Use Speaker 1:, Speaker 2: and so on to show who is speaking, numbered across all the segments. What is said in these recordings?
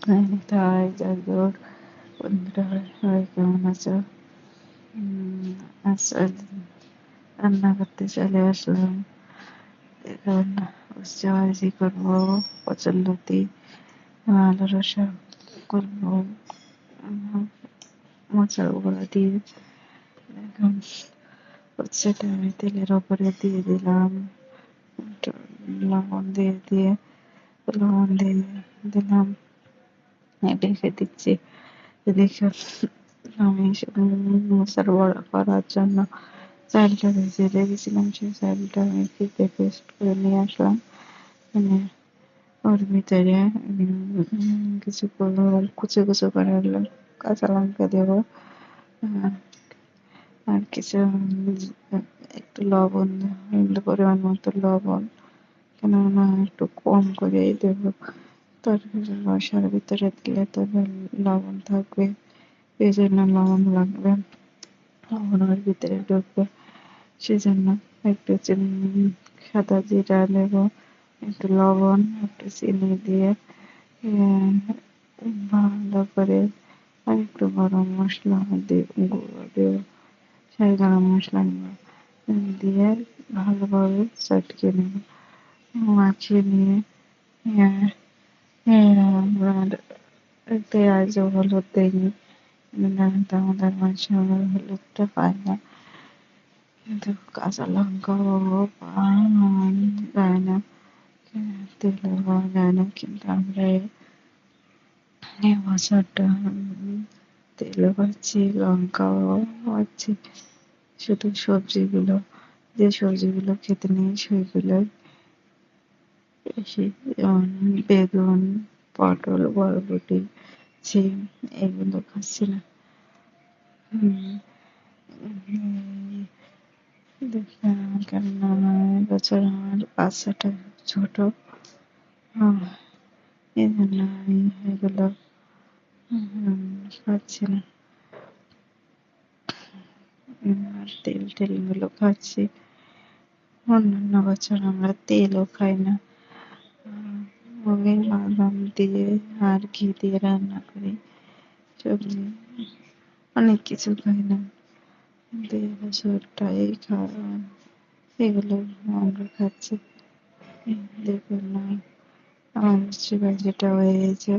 Speaker 1: তাই যাদব বন্ধুরা সবাই কেমন আছো? আজ রান্না করতে চলে আসলাম। এখন উচ্ছে ভাজি করবো, পচল লতি আলু রসা করবো মোচার গুঁড়া দিয়ে। এখন উচ্ছেটা আমি তেলের ওপরে দিয়ে দিলাম, একটু লবণ দিয়ে লবণ দিয়ে দিলাম, ঢেকে দিচ্ছি। এদিকে আমি মোচার বড়া করার জন্য চালটা ভেজে রেখেছিলাম, সেই চালটা আমি ফ্রিতে পেস্ট করে নিয়ে আসলাম। মানে ওর ভিতরে কিছু কুচো কুচো করে কাঁচা লঙ্কা দেবো, আর কিছু একটু লবণ, পরিমাণ মতো লবণ, কেননা একটু কম করেই দেবো। তরকারি রসার ভিতরে দিলে তবে লবণ থাকবে, এই জন্য লবণ লাগবে, লবণ ওর ভিতরে ঢুকবে। সেজন্য একটু সাদা জিরা দেবো, একটু লবণ, একটু চিনি দিয়ে ভালো করে, আর একটু গরম মশলা গুঁড়ো দেবো, সেই গরম মশলা দিয়ে ভালোভাবে চটকে নেব। মাখিয়ে নিয়ে পেঁয়াজ ও হলুদ দিইনি, আমাদের মাঝে আমরা হলুদটা পাই না, কিন্তু কাঁচা লঙ্কাও যায় না, তেলও পাওয়া যায় না, কিন্তু আমরা এই বছরটা তেলও পাচ্ছি, লঙ্কাও পাচ্ছি। শুধু সবজিগুলো, যে সবজিগুলো খেতে নেই সেগুলো বেশি, যেমন বেগুন, পটল, বরবটি, সিম, এগুলো খাচ্ছি না। দেখলাম কেননা এবছর আমার বাচ্চাটা ছোট, এই জন্য আমি এগুলো খাচ্ছি না। আর তেল গুলো খাচ্ছি, অন্যান্য বছর আমরা তেলও খাই না, ওই বাদাম দিয়ে আর ঘি দিয়ে রান্না করি সবজি, অনেক কিছু খাই না, কিন্তু এবছরটা এই খাওয়া এগুলো আমরা খাচ্ছি। দেখুন না, আমার উচ্ছে ভাজিটা হয়ে গেছে।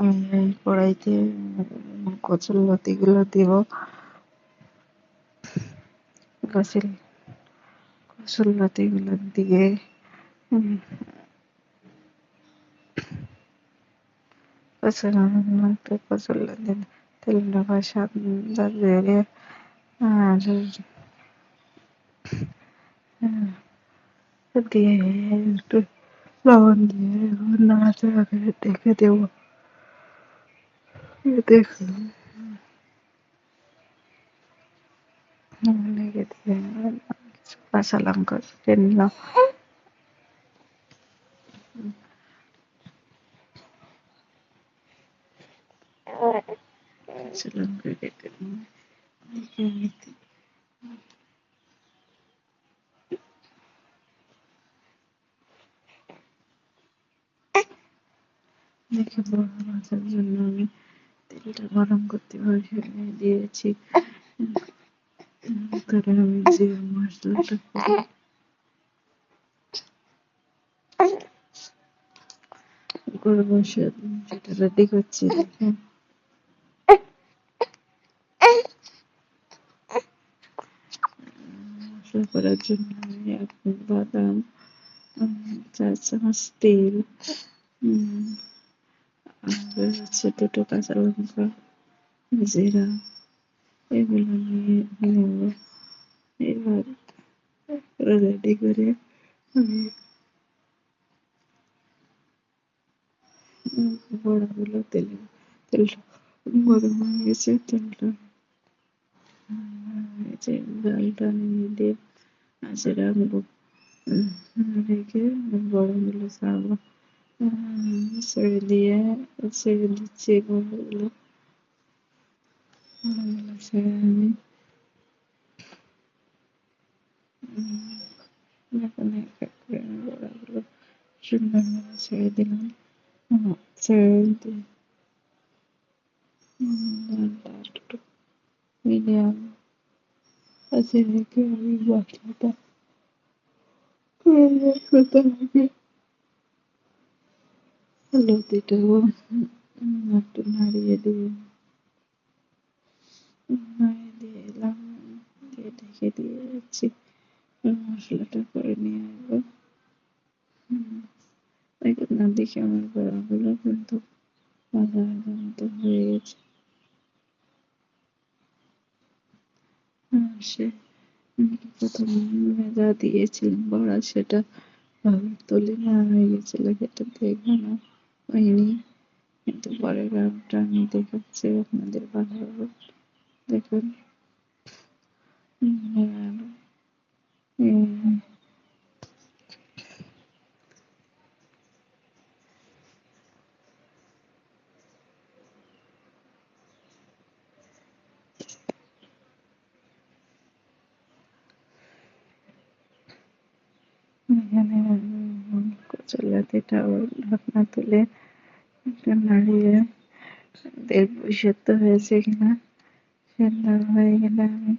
Speaker 1: আমি এই কড়াইতে কচুর লতিগুলো দিব, কচুর লতিগুলো দিয়ে কচুর লতি তেলটা ভাসা দিয়ে আর দিয়ে একটু লবণ দিয়ে নাড়াচাড়া করে ঢেকে দেবো। দেখুন ঢেকে দিয়ে কিছু কাঁচা লঙ্কা কেটে নিলাম, কাঁচা লঙ্কা কেটে নিয়ে দেখে বড়া ভাজার জন্য আমি তেলটা গরম করতে বসিয়ে দিয়েছি। ভিতরে আমি যে মশলাটা করবো সেটা রেডি করছি। দেখে মশলা করার জন্য আমি এক বাদাম, 4 চামচ তেল, আর হচ্ছে 2টো কাঁচা লঙ্কা, জিরা, এগুলো নিয়ে নেব। এবার রেডি করে আমি বড়াগুলো তেলটা গরম হয়ে গেছে, তেলটা যে ডালটা নিয়ে দিয়ে আছে রাখবো, রেখে বড়াগুলো ছাড়বো, ছেড়ে দিচ্ছি বড়াগুলো ছেড়ে আমি এখন এক এক করে বড়াগুলো সুন্দরভাবে ছেড়ে দিলাম। ছেড়ে দিয়ে একটু মিডিয়াম আছে রেখে আমি মশলাটা করতে হবে। হলুদিটাও একটু নাড়িয়ে দিয়ে এলাম, দিয়ে ঢেকে দিয়ে যাচ্ছি মশলাটা করে নিয়ে আসবো। দেখুন না, দেখে আমার বড়াগুলো কিন্তু ভাজা ভাজা মতো হয়ে গেছে। সে প্রথম যা দিয়েছিলাম বড়া সেটা ভালো তোলে না হয়ে গেছিল, সেটা দেখানো হয়নি, কিন্তু পরের রাউন্ডটা আমি দেখাচ্ছি আপনাদের ভালোভাবে দেখুন। এখানে কচুরলতিটা ঢাকনা তুলে একটা নাড়িয়ে ১.৫ সেদ্ধ হয়েছে কিনা, সেদ্ধ হয়ে গেলে আমি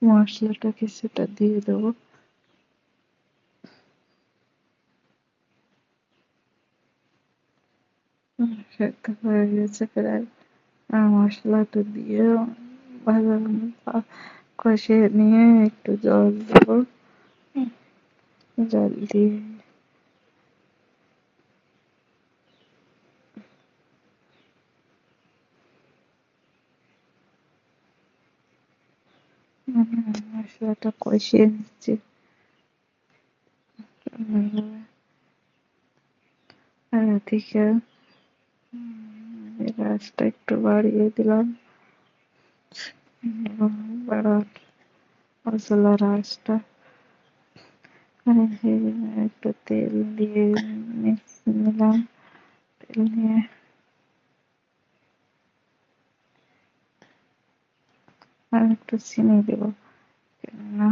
Speaker 1: মশলাটা কিছুটা দিয়ে দেবো। সেদ্ধ হয়ে গেছে প্রায়, আর মশলাটা দিয়ে ভালো কষিয়ে নিয়ে একটু জল দেবো। জল দিয়ে মশলাটা কষিয়ে নিচ্ছি। আর ওদিকে গ্যাসটা একটু বাড়িয়ে দিলাম এবং বাড়ার মশলার আঁচটা একটু তেল দিয়ে নিলাম। তেল নিয়ে আর একটু চিনি দেবো, কেননা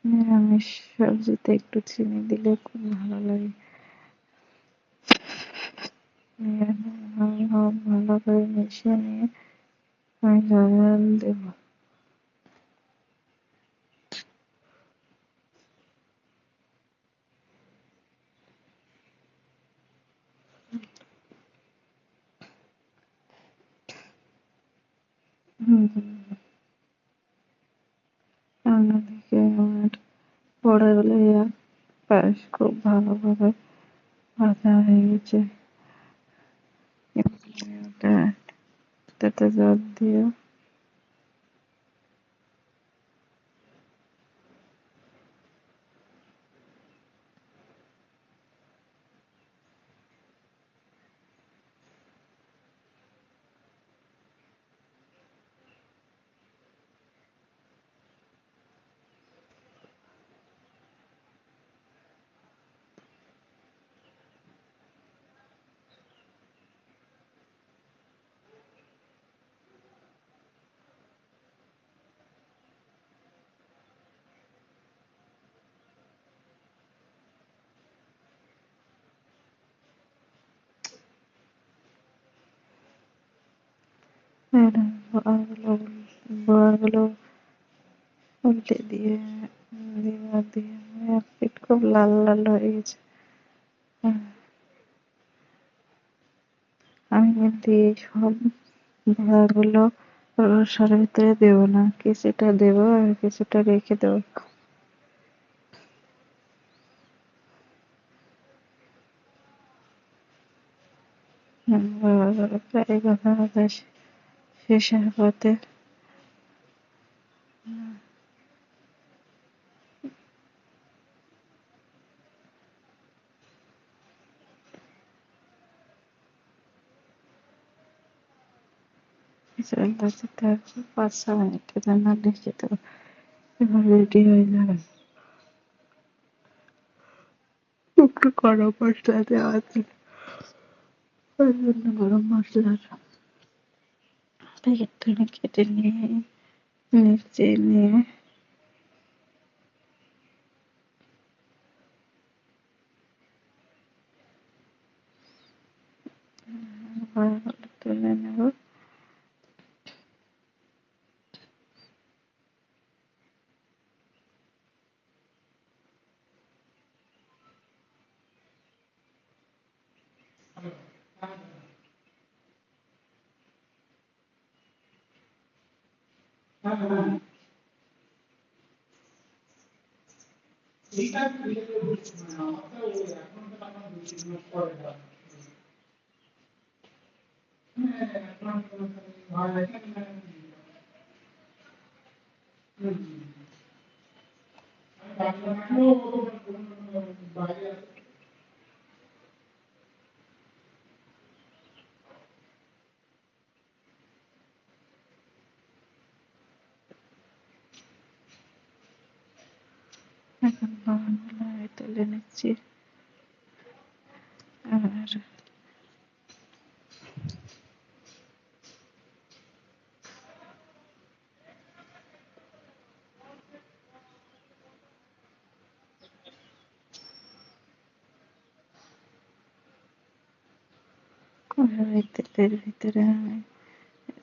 Speaker 1: নিরামিষ সবজিতে একটু চিনি দিলে খুব ভালো লাগে। ভালো করে মিশিয়ে নিয়ে আমি জল দেবো। অন্যদিকে আমার বড়াগুলো পায়েস খুব ভালোভাবে ভাজা হয়ে গেছে। ওটা তাতে জল দিয়ে বড়াগুলো বড়াগুলো উল্টে দিয়ে দিয়ে এক পিঠ খুব লাল লাল হয়ে গেছে। আমি কিন্তু এই সব বড়াগুলো রসার ভিতরে দেবো না, কিছুটা দেবো আর কিছুটা রেখে দেবো। বড়াগুলো প্রায় ভাজা ভাজা শেষের পথে। চুলাটা দিতে ৫-৬ মিনিটের জন্য ঢেকে দেবো, এবার রেডি হয়ে যাবে। একটু গরম মশলা দেওয়া আছে, ওই জন্য গরম মশলার প্যাকেটটা কেটে নিয়ে নিচে নিয়ে কড়াইগুলো তুলে নেব। এখন লবণগুলো আমি তুলে নিচ্ছি। আর কড়াই তেলের ভিতরে আমি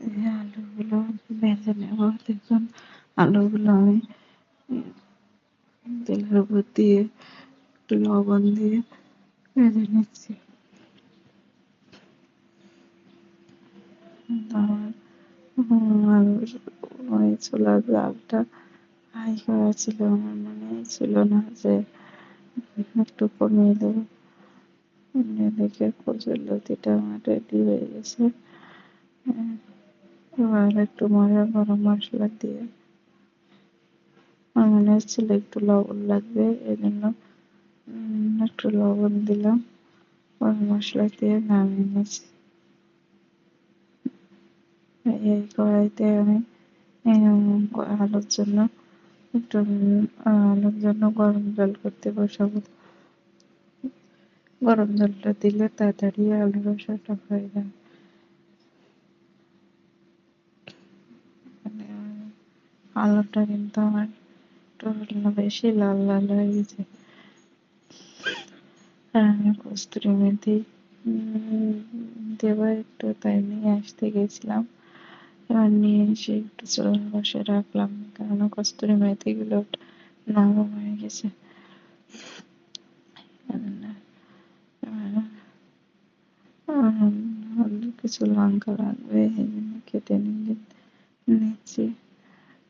Speaker 1: এই আলুগুলো ভেজে নেব। দেখুন আলুগুলো আমি তেলের উপর দিয়ে একটু লবণ দিয়ে ভেজে নিচ্ছি। আমার ওই ছোলার ডালটা হাই করা ছিল, আমার মনে ছিল না যে একটু কমিয়ে দেবো। দেখে কচুর লতিটা আমার রেডি হয়ে গেছে। এবার একটু গরম মশলা দিয়ে, আমার মনে হচ্ছিল একটু লবণ লাগবে, এই জন্য একটু লবণ দিলাম। গরম মশলা দিয়ে নামিয়ে নিয়েছি। এই কড়াইতে আমি আলুর জন্য একটু আলুর জন্য গরম জল করতে বসাবো। গরম জলটা দিলে তাড়াতাড়ি আলু রসাটা হয়ে যায়। মানে আলুটা কিন্তু আমার একটু বেশি লাল লাল হয়ে গেছে। আর আমি কস্তুরি মেথি দেবো একটু, তাই নিয়ে আসতে গেছিলাম। এবার নিয়ে এসে একটু চুলার বসে রাখলাম, কেননা কস্তুরি মেথি গুলো নরম হয়ে গেছে। কিছু লঙ্কা লাগবে, এই জন্য কেটে নিচ্ছি।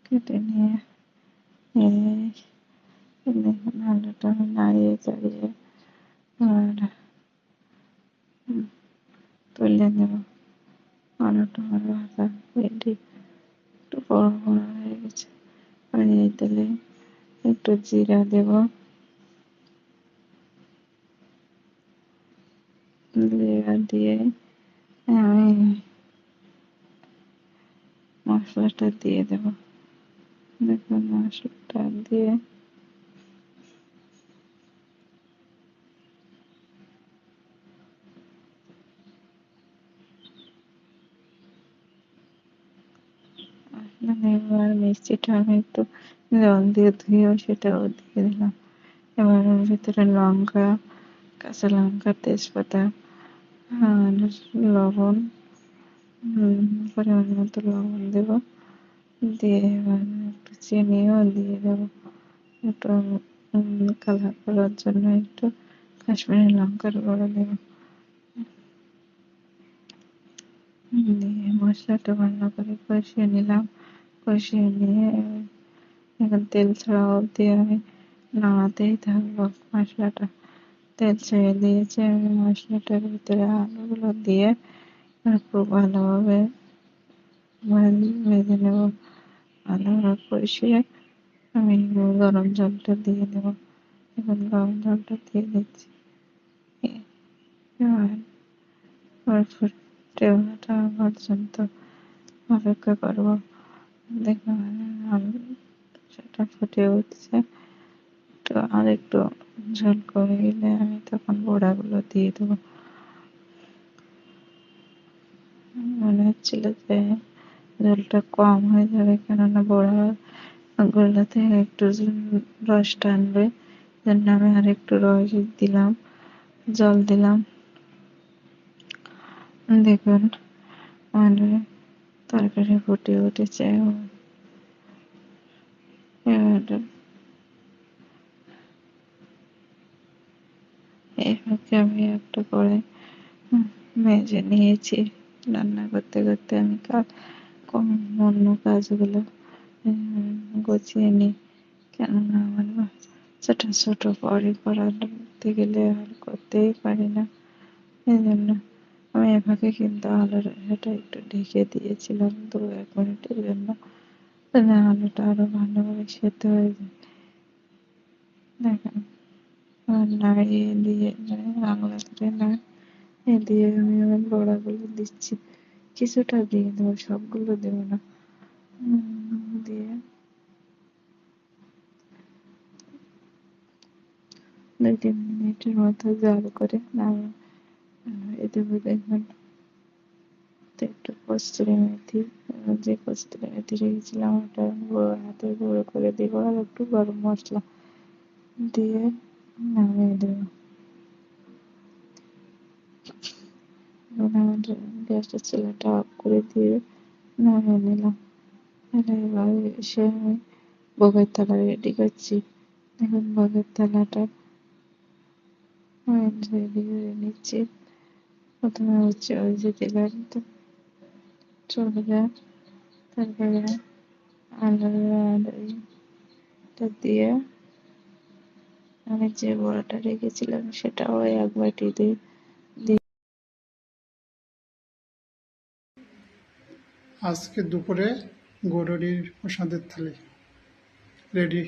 Speaker 1: কেটে নিয়ে দেখুন আলুটা আমি নাড়িয়ে চাড়িয়ে আর তুলে নেব। আলুটা আমার ভাজা রেডি, একটু বড় বড় হয়ে গেছে। আর এই তেলে একটু জিরা দেব, জিরা দিয়ে আমি মশলাটা দিয়ে দেব। দেখুন মশলাটা দিয়ে এবার মিষ্টিটা আমি একটু জল দিয়ে ধুয়েও সেটাও দিয়ে দিলাম। এবার ওর ভিতরে লঙ্কা, কাঁচা লঙ্কা, তেজপাতা আর লবণ, পরিমাণ মতো লবণ দেব। দিয়ে এবার একটু চিনিও দিয়ে দেবো। একটু কালার করার জন্য একটু কাশ্মীরি লঙ্কার গুঁড়ো দেব। দিয়ে মশলাটা ভালো করে কষিয়ে নিলাম। কষিয়ে নিয়ে এখন তেল ছাড়া অবধি আমি নাড়াতেই থাকবো মশলাটা। তেল ছেড়ে দিয়েছে, আমি মশলাটার ভিতরে আলুগুলো দিয়ে খুব ভালোভাবে ভেজে নেব। ভালোভাবে কষিয়ে আমি গরম জলটা দিয়ে দেবো। এখন গরম জলটা দিয়ে দিচ্ছি। এবার ফুটে ওঠা পর্যন্ত অপেক্ষা করবো। দেখুন সেটা ফুটে উঠছে। তো আর একটু ঝোল কমে গেলে আমি তখন বড়াগুলো দিয়ে দেবো। মনে হচ্ছিল যে ঝোলটা কম হয়ে যাবে, কেননা বড়া গুলোতে একটু রস টানবে, জন্য আমি আর একটু রস দিলাম, জল দিলাম। দেখুন আমাদের তরকারি ফুটে উঠেছে। এবার এইভাবে আমি একটা করে মেজে নিয়েছি। রান্না করতে করতে আমি অন্য কাজগুলো গুছিয়ে নিই, কেননা আমার ছোট ছোট পরে করাতে গেলে আর করতেই পারি না। এই জন্য আমি এভাবে কিন্তু আলুর এটা একটু ঢেকে দিয়েছিলাম 2-1 মিনিটের জন্য, তাহলে আলুটা আরো ভালোভাবে সেদ্ধ হয়ে যায়। দেখেন নাড়িয়ে দিয়ে আঙুলে ধরে নাড়িয়ে দিয়ে আমি আমার বড়াগুলো দিচ্ছি। কিছুটা দিয়ে দেবো, সবগুলো দেবো না। দিয়ে 2-3 মিনিটের মতো জাল করে নামিয়ে দেবো। দেখবেন একটু কস্তুরি মেথি, যে কস্তুরি মেথি রেখেছিলাম ওটা হাতে গুঁড়ো করে দিব, আর একটু গরম মশলা দিয়ে নামিয়ে দেবো। এখন আমাদের গ্যাসের চুলাটা অফ করে দিয়ে নামিয়ে নিলাম। এবার এসে আমি বগের থালা রেডি করছি। এখন বগের থালাটা আমি রেডি করে নিচ্ছি। প্রথমে হচ্ছে ওই যে দিলাম চলে, তারপরে আলু আর এইটা দিয়ে আমি যে বড়াটা রেখেছিলাম সেটাও এক বাটি দিয়ে
Speaker 2: আজকে দুপুরে গৌরীর প্রসাদের থালি রেডি।